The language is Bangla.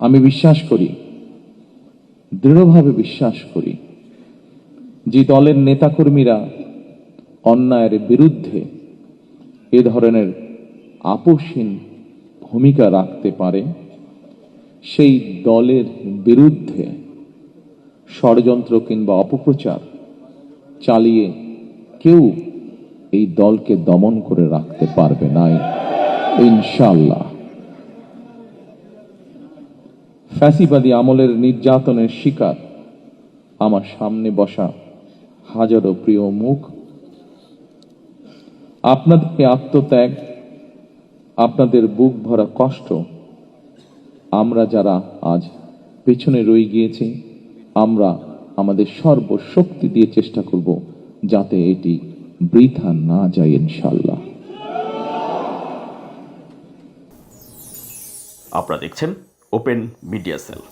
আমি বিশ্বাস করি, দৃঢ়ভাবে বিশ্বাস করি, যে দলের নেতাকর্মীরা অন্যায়ের বিরুদ্ধে এ ধরনের আপোষহীন ভূমিকা রাখতে পারে, সেই দলের বিরুদ্ধে ষড়যন্ত্র কিংবা অপপ্রচার চালিয়ে কেউ এই দলকে দমন করে রাখতে পারবে না ইনশাআল্লাহ। ফ্যাসিবাদী আমলের নির্যাতনের শিকার আমার সামনে বসা হাজারো প্রিয় মুখ, আপনাদের আত্মত্যাগ, আপনাদের বুক ভরা কষ্ট, আমরা যারা আজ পেছনে রয়ে গিয়েছি, আমরা আমাদের সর্বশক্তি দিয়ে চেষ্টা করব যাতে এটি বৃথা না যায় ইনশাআল্লাহ। আপনারা দেখছেন ওপেন মিডিয়া সেল।